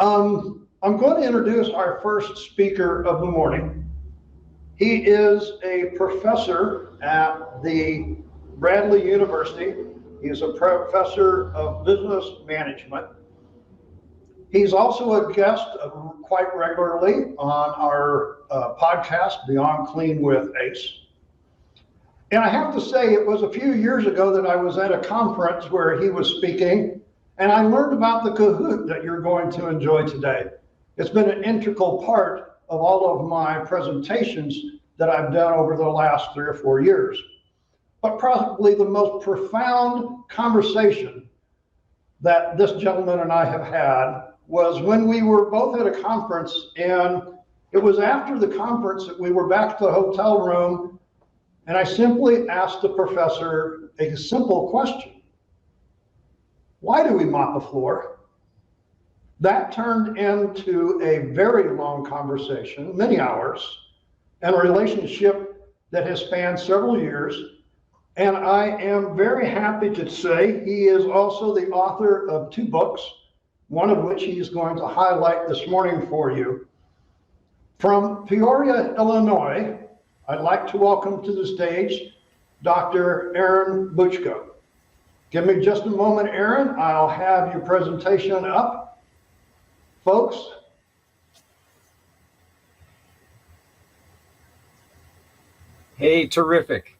I'm going to introduce our first speaker of the morning. He is a professor at the Bradley University. He is a professor of business management. He's also a guest quite regularly on our podcast, Beyond Clean with Ace. And I have to say, it was a few years ago that I was at a conference where he was speaking, and I learned about the Kahoot that you're going to enjoy today. It's been an integral part of all of my presentations that I've done over the last 3 or 4 years. But probably the most profound conversation that this gentleman and I have had was when we were both at a conference, and it was after the conference that we were back at the hotel room, and I simply asked the professor a simple question. Why do we mop the floor? That turned into a very long conversation, many hours, and a relationship that has spanned several years. And I am very happy to say he is also the author of 2 books, one of which he's going to highlight this morning for you. From Peoria, Illinois, I'd like to welcome to the stage Dr. Aaron Buchko. Give me just a moment, Aaron. I'll have your presentation up. Folks. Hey, terrific.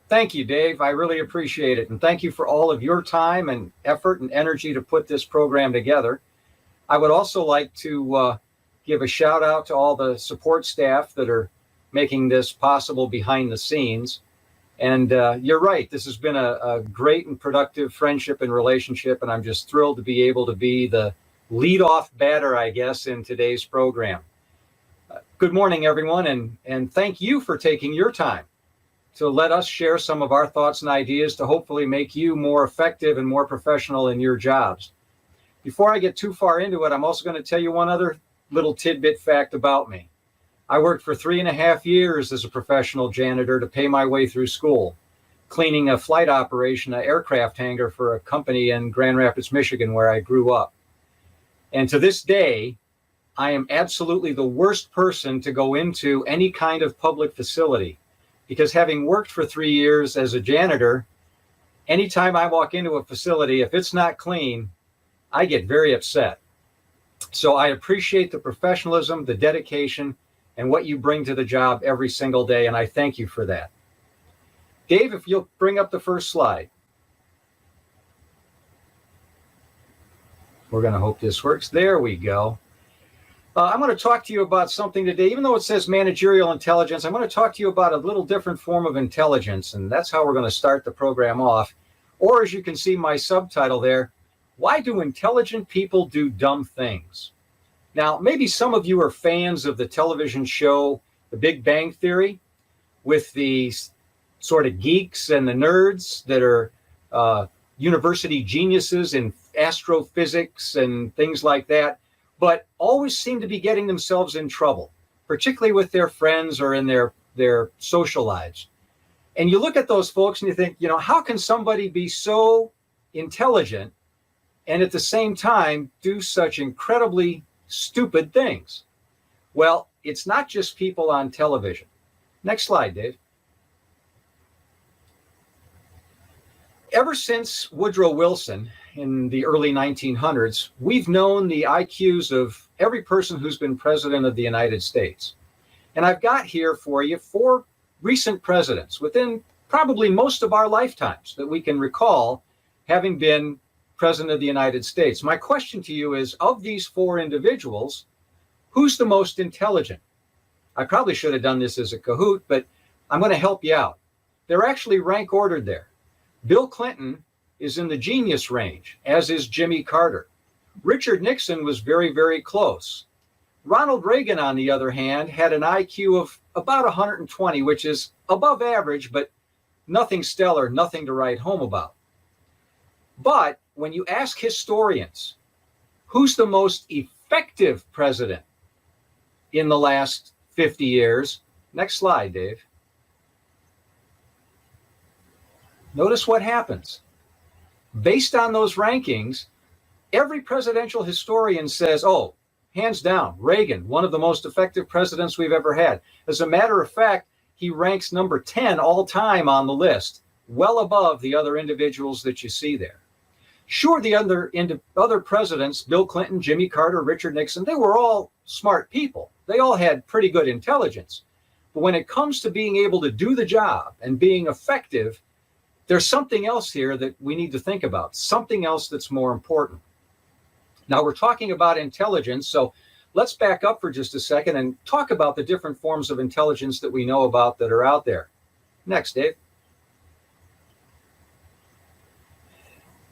Thank you, Dave. I really appreciate it. And thank you for all of your time and effort and energy to put this program together. I would also like to give a shout out to all the support staff that are making this possible behind the scenes. And you're right, this has been a great and productive friendship and relationship, and I'm just thrilled to be able to be the lead-off batter, I guess, in today's program. Good morning, everyone, and thank you for taking your time to let us share some of our thoughts and ideas to hopefully make you more effective and more professional in your jobs. Before I get too far into it, I'm also going to tell you one other little tidbit fact about me. I worked for 3.5 years as a professional janitor to pay my way through school, cleaning a flight operation, an aircraft hangar for a company in Grand Rapids, Michigan, where I grew up. And to this day, I am absolutely the worst person to go into any kind of public facility, because having worked for 3 years as a janitor, anytime I walk into a facility, if it's not clean, I get very upset. So I appreciate the professionalism, the dedication, and what you bring to the job every single day, and I thank you for that. Dave, if you'll bring up the first slide. We're going to hope this works. There we go. I'm going to talk to you about something today. Even though it says managerial intelligence, I'm going to talk to you about a little different form of intelligence, and that's how we're going to start the program off. Or as you can see my subtitle there, why do intelligent people do dumb things? Now, maybe some of you are fans of the television show The Big Bang Theory, with the sort of geeks and the nerds that are university geniuses in astrophysics and things like that, but always seem to be getting themselves in trouble, particularly with their friends or in their social lives. And you look at those folks and you think, you know, how can somebody be so intelligent and at the same time do such incredibly stupid things? Well, it's not just people on television. Next slide, Dave. Ever since Woodrow Wilson in the early 1900s, we've known the IQs of every person who's been president of the United States. And I've got here for you 4 recent presidents within probably most of our lifetimes that we can recall having been president of the United States. My question to you is, of these 4 individuals, who's the most intelligent? I probably should have done this as a Kahoot, but I'm going to help you out. They're actually rank ordered there. Bill Clinton is in the genius range, as is Jimmy Carter. Richard Nixon was very, very close. Ronald Reagan, on the other hand, had an IQ of about 120, which is above average, but nothing stellar, nothing to write home about. But when you ask historians, who's the most effective president in the last 50 years? Next slide, Dave. Notice what happens. Based on those rankings, every presidential historian says, oh, hands down, Reagan, one of the most effective presidents we've ever had. As a matter of fact, he ranks number 10 all time on the list, well above the other individuals that you see there. Sure, the other presidents, Bill Clinton, Jimmy Carter, Richard Nixon, they were all smart people. They all had pretty good intelligence. But when it comes to being able to do the job and being effective, there's something else here that we need to think about, something else that's more important. Now, we're talking about intelligence, so let's back up for just a second and talk about the different forms of intelligence that we know about that are out there. Next, Dave.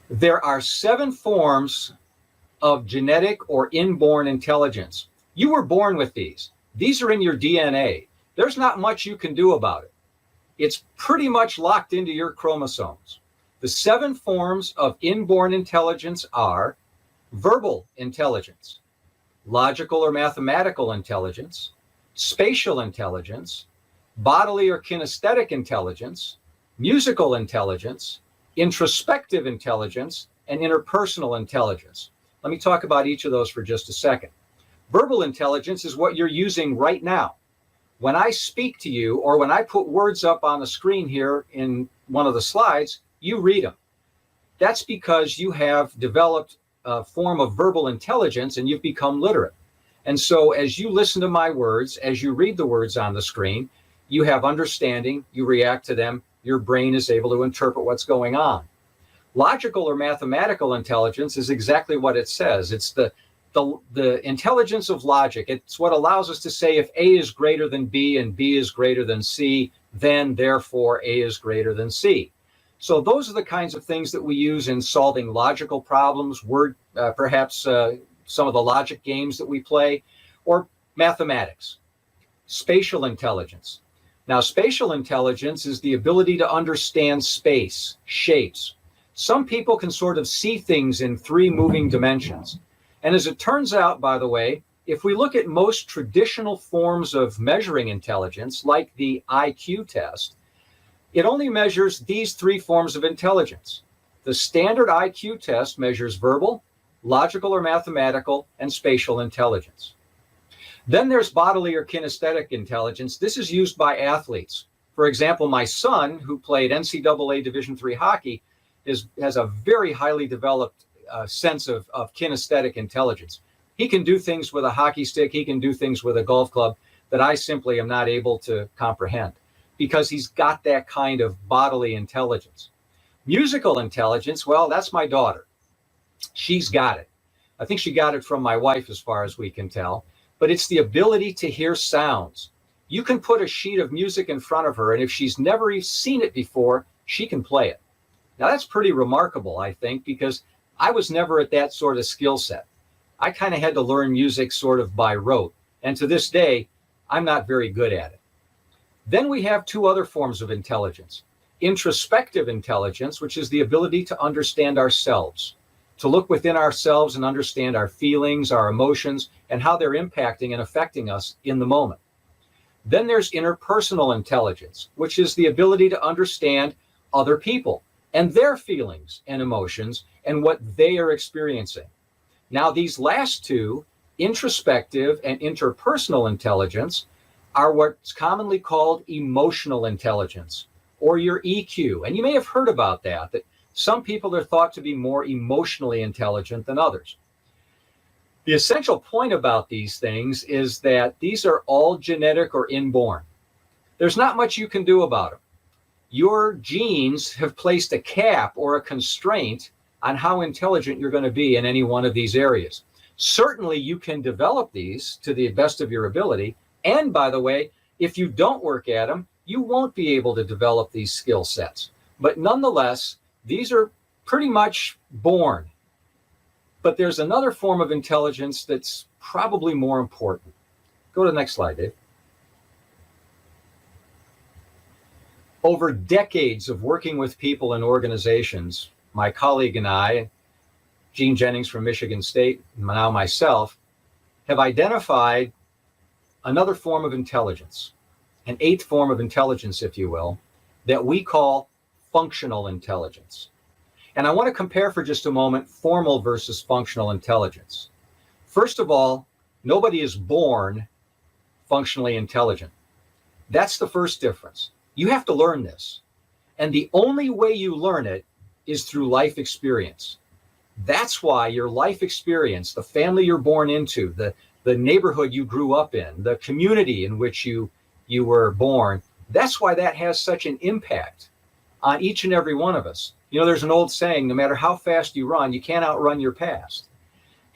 There are 7 forms of genetic or inborn intelligence. You were born with these. These are in your DNA. There's not much you can do about it. It's pretty much locked into your chromosomes. The 7 forms of inborn intelligence are verbal intelligence, logical or mathematical intelligence, spatial intelligence, bodily or kinesthetic intelligence, musical intelligence, introspective intelligence, and interpersonal intelligence. Let me talk about each of those for just a second. Verbal intelligence is what you're using right now. When I speak to you, or when I put words up on the screen here in one of the slides, you read them. That's because you have developed a form of verbal intelligence and you've become literate. And so as you listen to my words, as you read the words on the screen, you have understanding, you react to them, your brain is able to interpret what's going on. Logical or mathematical intelligence is exactly what it says. It's the intelligence of logic. It's what allows us to say if A is greater than B and B is greater than C, then therefore A is greater than C. So those are the kinds of things that we use in solving logical problems, perhaps some of the logic games that we play, or mathematics. Spatial intelligence. Now, spatial intelligence is the ability to understand space, shapes. Some people can sort of see things in 3 moving dimensions. And as it turns out, by the way, if we look at most traditional forms of measuring intelligence, like the IQ test, it only measures these 3 forms of intelligence. The standard IQ test measures verbal, logical or mathematical, and spatial intelligence. Then there's bodily or kinesthetic intelligence. This is used by athletes. For example, my son, who played NCAA Division III hockey, has a very highly developed sense of kinesthetic intelligence. He can do things with a hockey stick. He can do things with a golf club that I simply am not able to comprehend because he's got that kind of bodily intelligence. Musical intelligence, well, that's my daughter. She's got it. I think she got it from my wife as far as we can tell, but it's the ability to hear sounds. You can put a sheet of music in front of her, and if she's never seen it before, she can play it. Now, that's pretty remarkable, I think, because I was never at that sort of skill set. I kind of had to learn music sort of by rote, and to this day, I'm not very good at it. Then we have 2 other forms of intelligence. Introspective intelligence, which is the ability to understand ourselves, to look within ourselves and understand our feelings, our emotions, and how they're impacting and affecting us in the moment. Then there's interpersonal intelligence, which is the ability to understand other people and their feelings and emotions and what they are experiencing. Now, these last 2, introspective and interpersonal intelligence, are what's commonly called emotional intelligence, or your EQ. And you may have heard about that some people are thought to be more emotionally intelligent than others. The essential point about these things is that these are all genetic or inborn. There's not much you can do about them. Your genes have placed a cap or a constraint on how intelligent you're going to be in any one of these areas. Certainly, you can develop these to the best of your ability. And by the way, if you don't work at them, you won't be able to develop these skill sets. But nonetheless, these are pretty much born. But there's another form of intelligence that's probably more important. Go to the next slide, Dave. Over decades of working with people and organizations, my colleague and I, Gene Jennings from Michigan State, and now myself, have identified another form of intelligence, an 8th form of intelligence, if you will, that we call functional intelligence. And I want to compare for just a moment formal versus functional intelligence. First of all, Nobody is born functionally intelligent. That's the first difference. You have to learn this. And the only way you learn it is through life experience. That's why your life experience, the family you're born into, the neighborhood you grew up in, the community in which you were born, that's why that has such an impact on each and every one of us. You know, there's an old saying, no matter how fast you run, you can't outrun your past.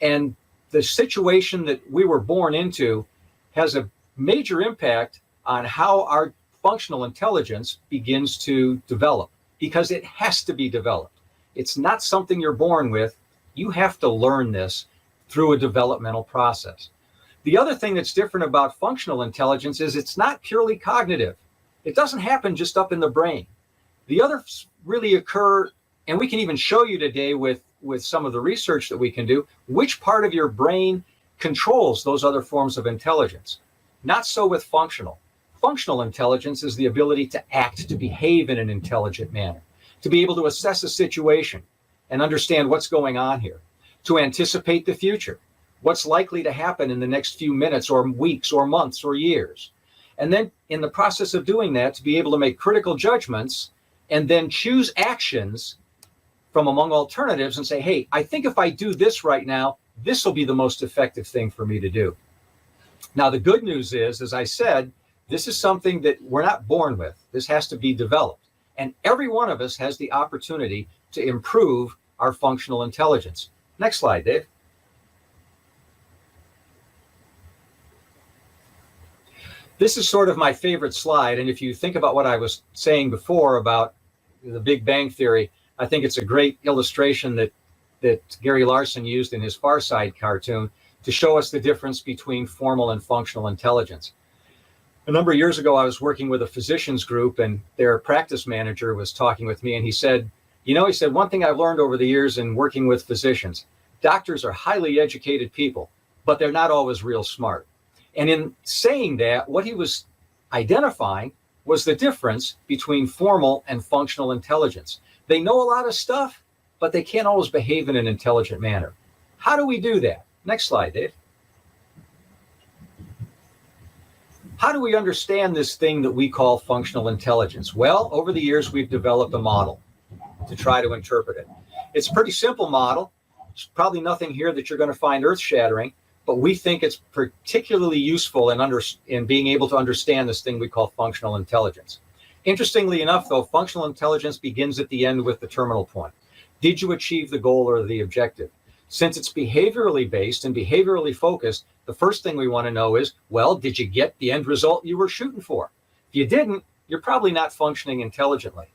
And the situation that we were born into has a major impact on how our functional intelligence begins to develop, because it has to be developed. It's not something you're born with. You have to learn this through a developmental process. The other thing that's different about functional intelligence is it's not purely cognitive. It doesn't happen just up in the brain. The others really occur, and we can even show you today with some of the research that we can do, which part of your brain controls those other forms of intelligence. Not so with functional. Functional intelligence is the ability to act, to behave in an intelligent manner, to be able to assess a situation and understand what's going on here, to anticipate the future, what's likely to happen in the next few minutes or weeks or months or years. And then in the process of doing that, to be able to make critical judgments and then choose actions from among alternatives and say, hey, I think if I do this right now, this will be the most effective thing for me to do. Now, the good news is, as I said, this is something that we're not born with. This has to be developed. And every one of us has the opportunity to improve our functional intelligence. Next slide, Dave. This is sort of my favorite slide. And if you think about what I was saying before about the Big Bang Theory, I think it's a great illustration that Gary Larson used in his Far Side cartoon to show us the difference between formal and functional intelligence. A number of years ago, I was working with a physicians group, and their practice manager was talking with me, and he said, one thing I've learned over the years in working with physicians, doctors are highly educated people, but they're not always real smart. And in saying that, what he was identifying was the difference between formal and functional intelligence. They know a lot of stuff, but they can't always behave in an intelligent manner. How do we do that? Next slide, Dave. How do we understand this thing that we call functional intelligence? Well, over the years, we've developed a model to try to interpret it. It's a pretty simple model. There's probably nothing here that you're going to find earth-shattering, but we think it's particularly useful in being able to understand this thing we call functional intelligence. Interestingly enough, though, functional intelligence begins at the end with the terminal point. Did you achieve the goal or the objective? Since it's behaviorally based and behaviorally focused, the first thing we want to know is, well, did you get the end result you were shooting for? If you didn't, you're probably not functioning intelligently.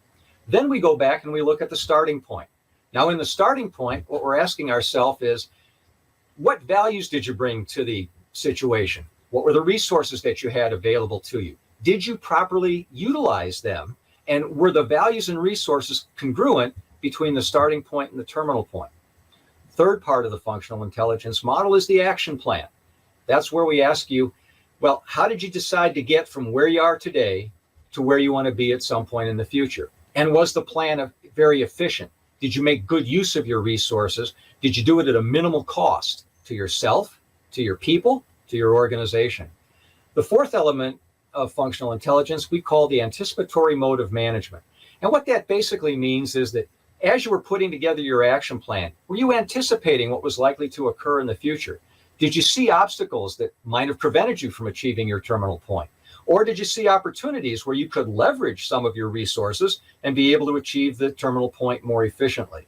Then we go back and we look at the starting point. Now, in the starting point, what we're asking ourselves is, what values did you bring to the situation? What were the resources that you had available to you? Did you properly utilize them? And were the values and resources congruent between the starting point and the terminal point? Third part of the functional intelligence model is the action plan. That's where we ask you, well, how did you decide to get from where you are today to where you want to be at some point in the future? And was the plan very efficient? Did you make good use of your resources? Did you do it at a minimal cost to yourself, to your people, to your organization? The fourth element of functional intelligence we call the anticipatory mode of management. And what that basically means is that as you were putting together your action plan, were you anticipating what was likely to occur in the future? Did you see obstacles that might have prevented you from achieving your terminal point? Or did you see opportunities where you could leverage some of your resources and be able to achieve the terminal point more efficiently?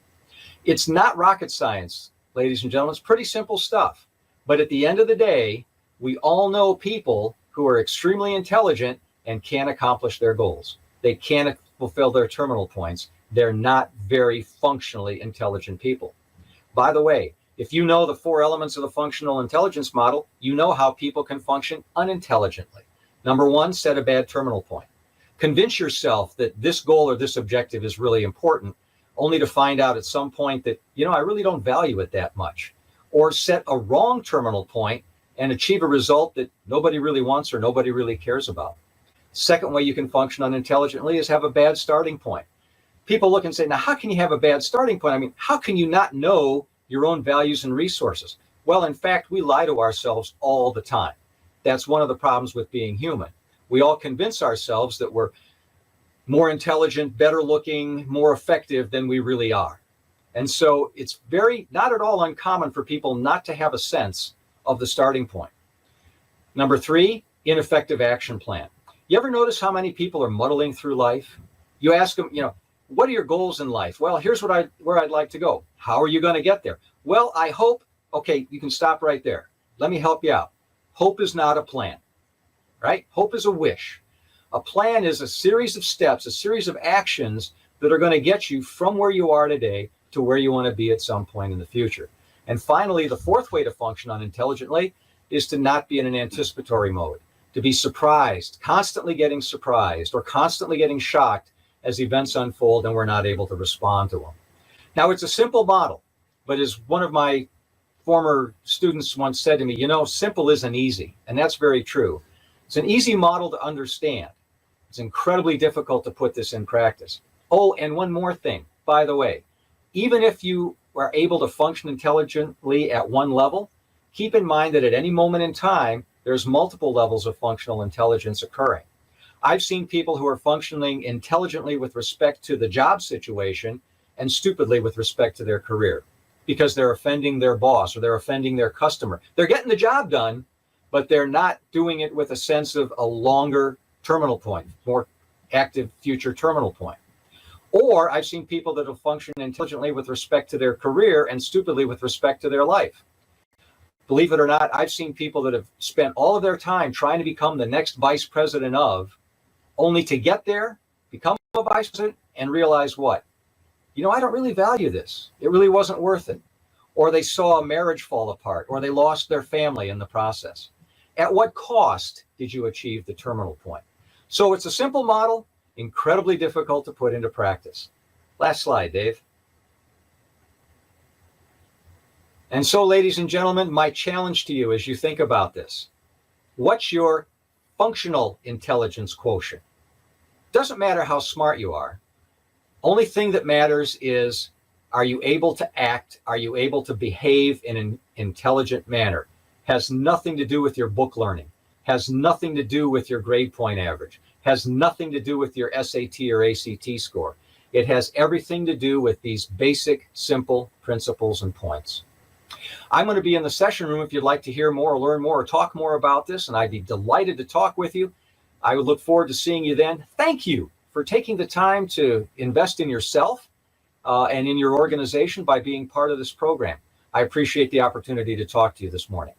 It's not rocket science, ladies and gentlemen. It's pretty simple stuff. But at the end of the day, we all know people who are extremely intelligent and can't accomplish their goals. They can't fulfill their terminal points. They're not very functionally intelligent people. By the way, if you know the four elements of the functional intelligence model, you know how people can function unintelligently. Number one, set a bad terminal point. Convince yourself that this goal or this objective is really important, only to find out at some point that, I really don't value it that much. Or set a wrong terminal point and achieve a result that nobody really wants or nobody really cares about. Second way you can function unintelligently is have a bad starting point. People look and say, now, how can you have a bad starting point? I mean, how can you not know your own values and resources? Well, in fact, we lie to ourselves all the time. That's one of the problems with being human. We all convince ourselves that we're more intelligent, better looking, more effective than we really are. And so it's not at all uncommon for people not to have a sense of the starting point. Number 3, ineffective action plan. You ever notice how many people are muddling through life? You ask them, what are your goals in life? Well, here's where I'd like to go. How are you going to get there? Well, I hope. Okay, you can stop right there. Let me help you out. Hope is not a plan, right? Hope is a wish. A plan is a series of steps, a series of actions that are going to get you from where you are today to where you want to be at some point in the future. And finally, the 4th way to function unintelligently is to not be in an anticipatory mode, to be surprised, constantly getting surprised or constantly getting shocked as events unfold and we're not able to respond to them. Now, it's a simple model, but as one of my former students once said to me, simple isn't easy. And that's very true. It's an easy model to understand. It's incredibly difficult to put this in practice. Oh, and one more thing, by the way, even if you are able to function intelligently at one level, keep in mind that at any moment in time, there's multiple levels of functional intelligence occurring. I've seen people who are functioning intelligently with respect to the job situation and stupidly with respect to their career because they're offending their boss or they're offending their customer. They're getting the job done, but they're not doing it with a sense of a longer terminal point, more active future terminal point. Or I've seen people that have functioned intelligently with respect to their career and stupidly with respect to their life. Believe it or not, I've seen people that have spent all of their time trying to become the next vice president of, only to get there, become a vice president, and realize what? I don't really value this. It really wasn't worth it. Or they saw a marriage fall apart, or they lost their family in the process. At what cost did you achieve the terminal point? So it's a simple model, incredibly difficult to put into practice. Last slide, Dave. And so, ladies and gentlemen, my challenge to you as you think about this, what's your functional intelligence quotient? Doesn't matter how smart you are. Only thing that matters is, are you able to act? Are you able to behave in an intelligent manner? Has nothing to do with your book learning, has nothing to do with your grade point average, has nothing to do with your SAT or ACT score. It has everything to do with these basic, simple principles and points. I'm going to be in the session room if you'd like to hear more or learn more or talk more about this, and I'd be delighted to talk with you. I would look forward to seeing you then. Thank you for taking the time to invest in yourself and in your organization by being part of this program. I appreciate the opportunity to talk to you this morning.